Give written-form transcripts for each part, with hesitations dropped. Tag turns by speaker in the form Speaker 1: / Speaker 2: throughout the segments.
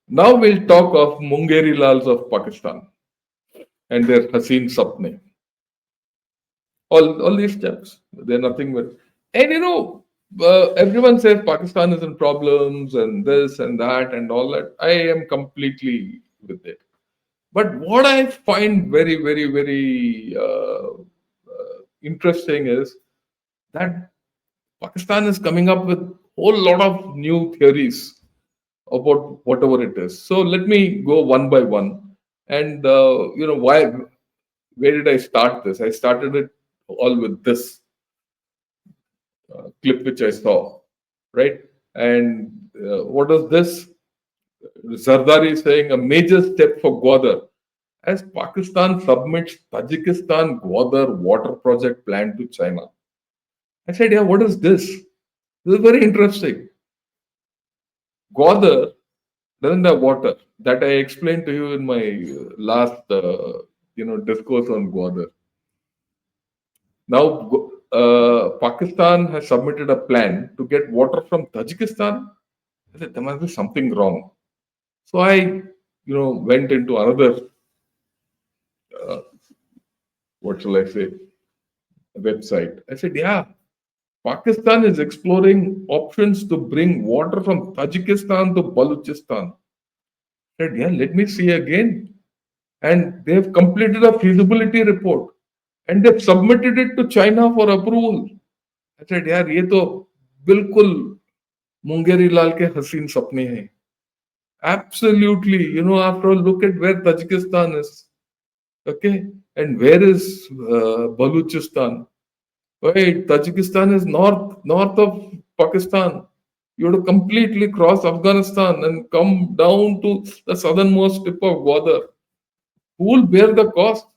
Speaker 1: Now we'll talk of Mungherilals of Pakistan and their Haseen Sapne. All these chaps, they're nothing but. And everyone says Pakistan is in problems and this and that and all that. I am completely with it. But what I find very, very, very interesting is that Pakistan is coming up with whole lot of new theories about whatever it is. So let me go one by one. And why? Where did I start this? I started it all with this clip which I saw, right? And what is this? Zardari is saying a major step for Gwadar as Pakistan submits Tajikistan Gwadar water project plan to China. I said, yeah, what is this? This is very interesting. Gwadar doesn't have water. That I explained to you in my last, discourse on Gwadar. Now, Pakistan has submitted a plan to get water from Tajikistan. I said, there must be something wrong. So I, went into another, what shall I say, website. I said, yeah, Pakistan is exploring options to bring water from Tajikistan to Balochistan. I said, yeah, let me see again. And they've completed a feasibility report and they've submitted it to China for approval. I said, यार ये तो बिल्कुल मुंगेरीलाल के हसीन सपने हैं. Absolutely, after all, look at where Tajikistan is, okay, and where is Baluchistan. Wait, Tajikistan is north of Pakistan. You have to completely cross Afghanistan and come down to the southernmost tip of Gwadar. Who will bear the cost?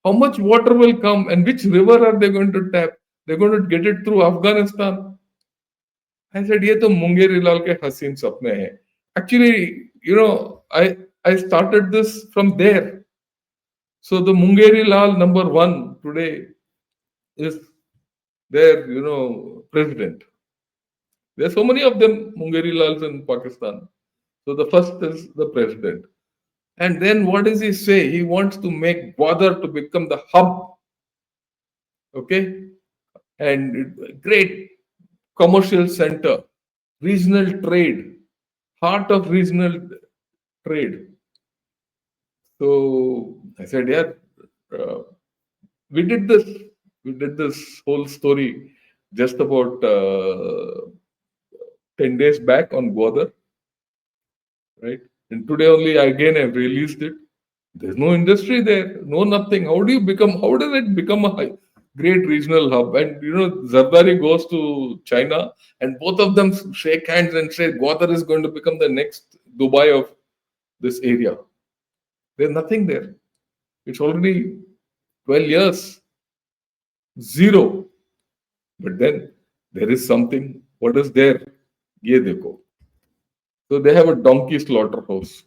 Speaker 1: How much water will come and which river are they going to tap? They're going to get it through Afghanistan. I said, ये तो मुंगेरीलाल के हसीन सपने हैं. Actually, I started this from there. So the Mungherilal number 1 today is their, president. There are so many of them, Mungherilals in Pakistan. So the first is the president. And then what does he say? He wants to make Gwadar to become the hub. Okay? And great commercial center, regional trade, heart of regional trade. So I said, yeah, we did this whole story just about 10 days back on Gwadar, right? And today only again I've released it. There's no industry there, no nothing. How does it become a great regional hub? And Zardari goes to China and both of them shake hands and say Gwadar is going to become the next Dubai of this area. There's nothing there. It's already 12 years. Zero. But then there is something. What is there? Ye dekho. So they have a donkey slaughterhouse.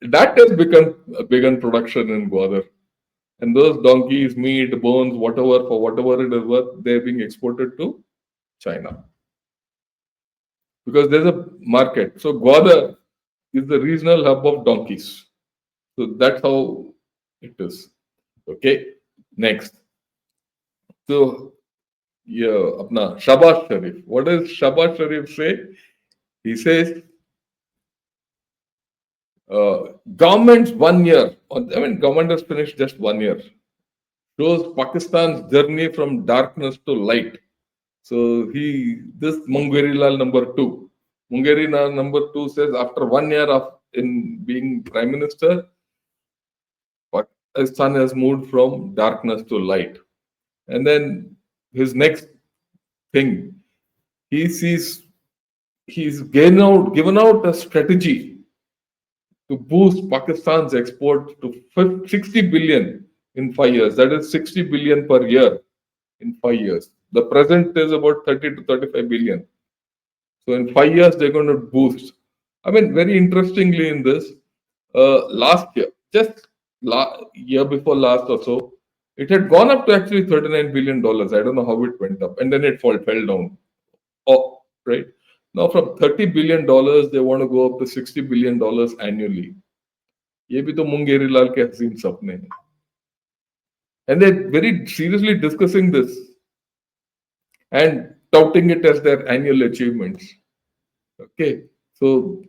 Speaker 1: That has begun production in Gwadar. And those donkeys, meat, bones, whatever it is worth, they're being exported to China. Because there's a market. So Gwadar is the regional hub of donkeys. So that's how it is. Okay. Next. So yeah, apna Shehbaz Sharif. What does Shehbaz Sharif say? He says government's 1 year. Government has finished just 1 year. Shows Pakistan's journey from darkness to light. So this Mungherilal number 2. Mungherilal number 2 says after 1 year of in being prime minister, Pakistan has moved from darkness to light. And then his next thing, he sees he's given out a strategy to boost Pakistan's export to 60 billion in 5 years. That is 60 billion per year in 5 years. The present is about 30 to 35 billion. So in 5 years, they're going to boost. Very interestingly in this, last year, year before last or so, it had gone up to actually $39 billion. I don't know how it went up. And then it fell down. Oh, right. Now, from $30 billion, they want to go up to $60 billion annually. ये भी तो मुंगेरीलाल के हसीन सपने हैं. And they're very seriously discussing this and touting it as their annual achievements. Okay, so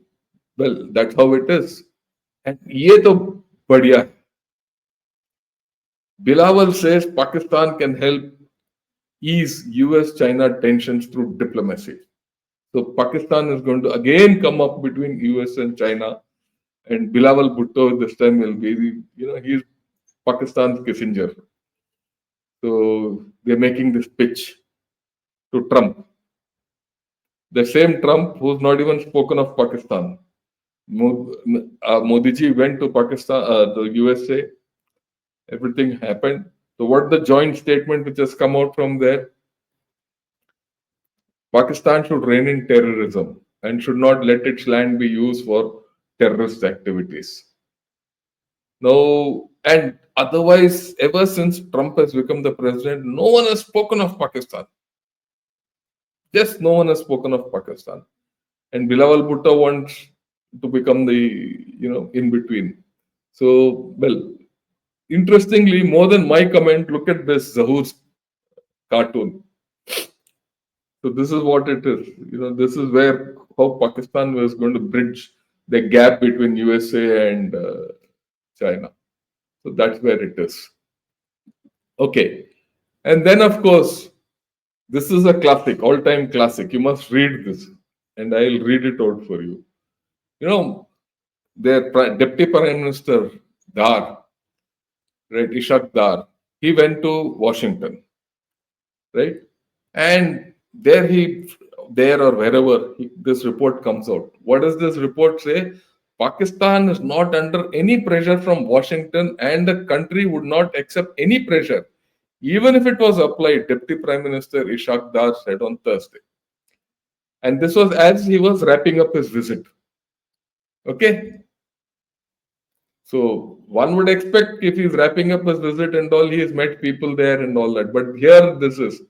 Speaker 1: well, that's how it is. And ये तो बढ़िया है. Bilawal says Pakistan can help ease US-China tensions through diplomacy. So Pakistan is going to again come up between US and China, and Bilawal Bhutto this time will be, he's Pakistan's Kissinger. So they're making this pitch to Trump. The same Trump who's not even spoken of Pakistan. Modi ji went to Pakistan, the USA. Everything happened. So what the joint statement which has come out from there? Pakistan should rein in terrorism and should not let its land be used for terrorist activities. No, and otherwise, ever since Trump has become the president, no one has spoken of Pakistan. Just no one has spoken of Pakistan. And Bilawal Bhutto wants to become the, in between. So, well, interestingly, more than my comment, look at this Zahur's cartoon. So this is what it is. This is where how Pakistan was going to bridge the gap between USA and China. So that's where it is. Okay. And then, of course, this is a classic, all-time classic. You must read this. And I'll read it out for you. Their Deputy Prime Minister, Dar, right, Ishak Dar, he went to Washington, right? And there or wherever this report comes out. What does this report say? Pakistan is not under any pressure from Washington, and the country would not accept any pressure, even if it was applied, Deputy Prime Minister Ishak Dar said on Thursday. And this was as he was wrapping up his visit. Okay. So one would expect if he's wrapping up his visit and all, he has met people there and all that. But here this is.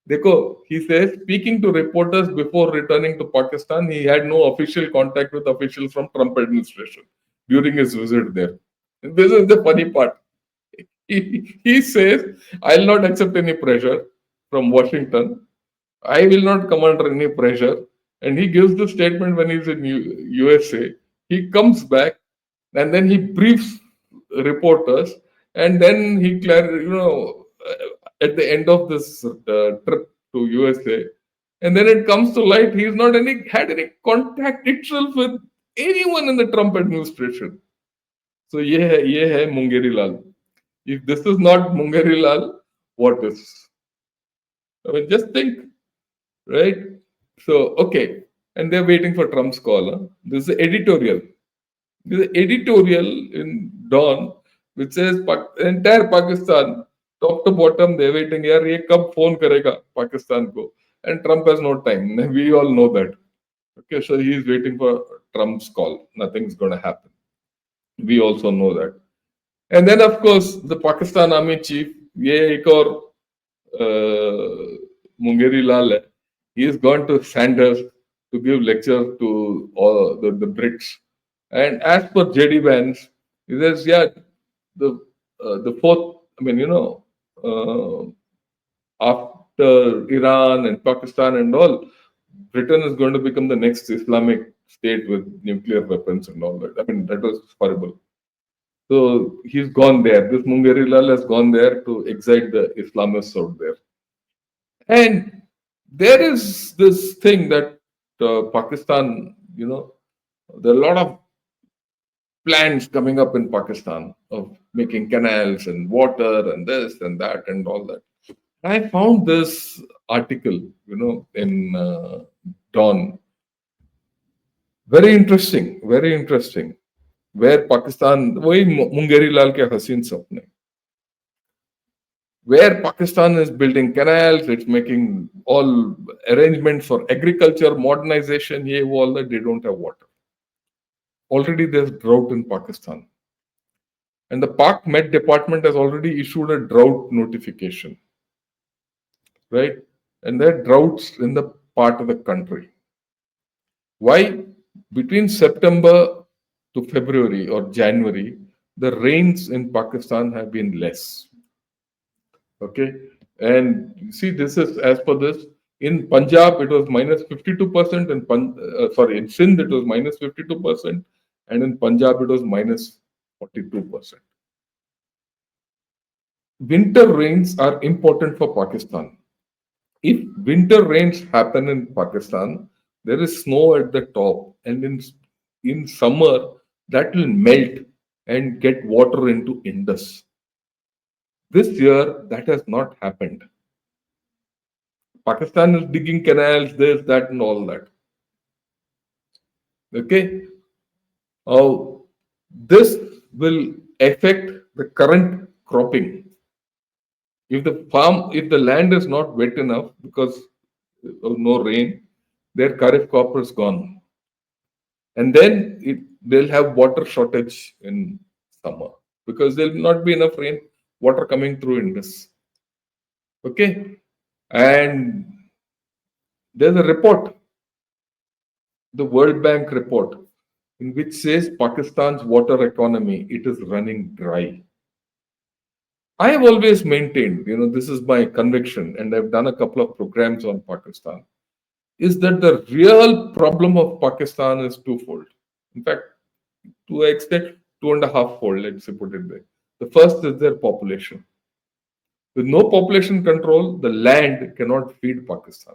Speaker 1: He says, speaking to reporters before returning to Pakistan, he had no official contact with officials from Trump administration during his visit there. And this is the funny part. He says, I'll not accept any pressure from Washington. I will not come under any pressure. And he gives the statement when he's in USA. He comes back and then he briefs reporters, and then he at the end of this trip to USA, and then it comes to light he's not had any contact itself with anyone in the Trump administration. So ye hai Mungherilal. If this is not Mungherilal, what is? I mean, just think, right? So, okay. And they're waiting for Trump's call. Huh? This is editorial. This is editorial in Dawn, which says entire Pakistan, top to bottom, they're waiting. Yaar, ye kab phone karega Pakistan ko? And Trump has no time. We all know that. Okay, so he's waiting for Trump's call. Nothing's going to happen. We also know that. And then, of course, the Pakistan Army chief, ye ek aur Mungherilal, he has gone to Sanders to give lecture to all the Brits. And as per J.D. Vance, he says, the fourth, after Iran and Pakistan and all, Britain is going to become the next Islamic state with nuclear weapons and all that. I mean, that was horrible. So he's gone there. This Mungherilal has gone there to excite the Islamists out there. And there is this thing that Pakistan, there are a lot of plans coming up in Pakistan of making canals and water and this and that and all that. I found this article, in Dawn. Very interesting, where Pakistan, Mungherilal Ke Haseen Sapne, where Pakistan is building canals, it's making all arrangements for agriculture, modernization, all that, they don't have water. Already there's drought in Pakistan. And the Pak Met Department has already issued a drought notification. Right? And there are droughts in the part of the country. Why? Between September to February or January, the rains in Pakistan have been less. Okay. And you see, this is as per this. In Punjab, it was minus 52%. In Sindh, it was minus 52%. And in Punjab, it was minus 42%. Winter rains are important for Pakistan. If winter rains happen in Pakistan, there is snow at the top, and in summer that will melt and get water into Indus. This year, that has not happened. Pakistan is digging canals, this, that, and all that. Okay. This will affect the current cropping. If the land is not wet enough because of no rain, their kharif crop is gone. And then they'll have water shortage in summer because there'll not be enough rain water coming through in this. Okay. And there's a report, the World Bank report, in which says Pakistan's water economy, it is running dry. I have always maintained, this is my conviction, and I've done a couple of programs on Pakistan, is that the real problem of Pakistan is twofold. In fact, to an extent, two and a half fold, let's put it there. The first is their population. With no population control, the land cannot feed Pakistan.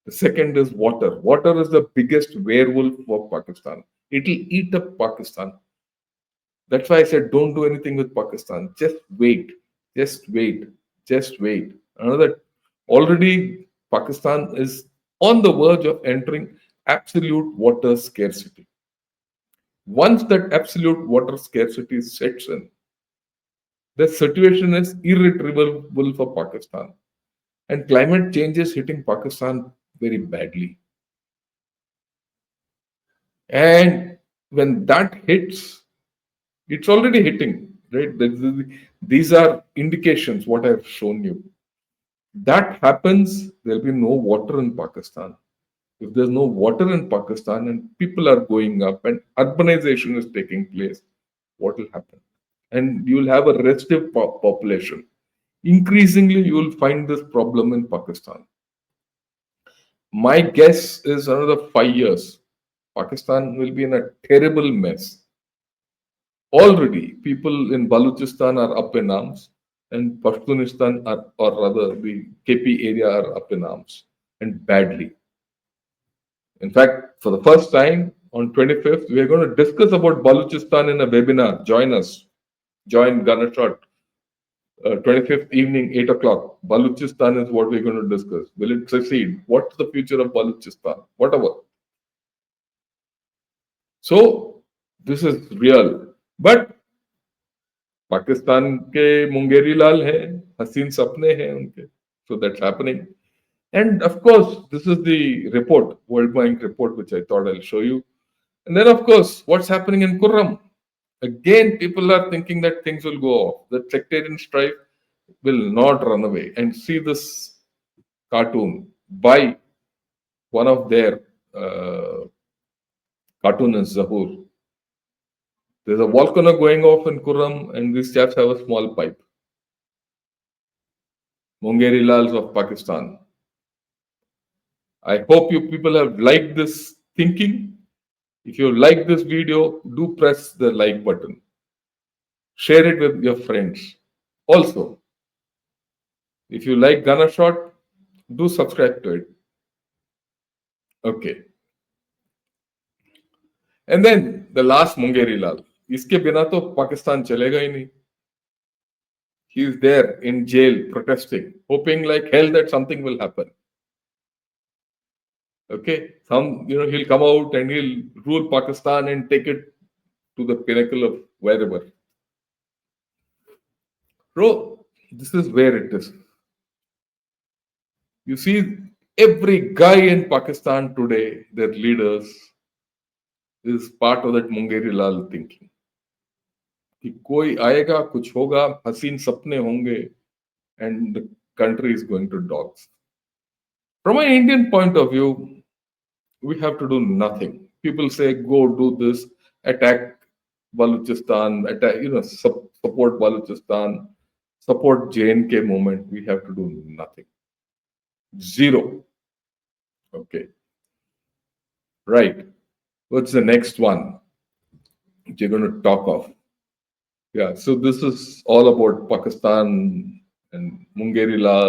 Speaker 1: The second is water. Water is the biggest werewolf for Pakistan. It will eat up Pakistan. That's why I said don't do anything with Pakistan. Just wait. Just wait. Just wait. Already Pakistan is on the verge of entering absolute water scarcity. Once that absolute water scarcity sets in, the situation is irretrievable for Pakistan. And climate change is hitting Pakistan very badly. And when that hits, it's already hitting, right? These are indications, what I've shown you. That happens, there'll be no water in Pakistan. If there's no water in Pakistan and people are going up and urbanization is taking place, what will happen? And you will have a restive population. Increasingly, you will find this problem in Pakistan. My guess is another 5 years, Pakistan will be in a terrible mess. Already, people in Balochistan are up in arms, and Pashtunistan, or rather the KP area, are up in arms, and badly. In fact, for the first time on 25th, we are going to discuss about Balochistan in a webinar. Join us. Join Ganashot. 25th evening, 8 o'clock. Balochistan is what we're going to discuss. Will it succeed? What's the future of Balochistan? Whatever. So, this is real. But Pakistan ke Mungherilal hai, Haseen Sapne hai unke. So that's happening. And of course, this is the report, World Bank report, which I thought I'll show you. And then, of course, what's happening in Kurram? Again, people are thinking that things will go off. The sectarian strife will not run away. And see this cartoon by one of their cartoonists, Zahur. There's a volcano going off in Kurram, and these chaps have a small pipe. Mungherilals of Pakistan. I hope you people have liked this thinking. If you like this video, do press the like button. Share it with your friends. Also, if you like Ganashot, do subscribe to it. Okay. And then the last Mungherilal. इसके बिना तो पाकिस्तान चलेगा ही नहीं. He is there in jail protesting, hoping like hell that something will happen. Okay, he'll come out and he'll rule Pakistan and take it to the pinnacle of wherever. Bro, this is where it is. You see, every guy in Pakistan today, their leaders, is part of that Mungherilal thinking. कि कोई आएगा, कुछ होगा, हसीन सपने होंगे, and the country is going to dogs. From an Indian point of view, we have to do nothing. People say, go do this, attack Balochistan, attack, support Balochistan, support JNK movement. We have to do nothing. Zero. Okay. Right. What's the next one you're going to talk of? Yeah. So this is all about Pakistan and Mungherilal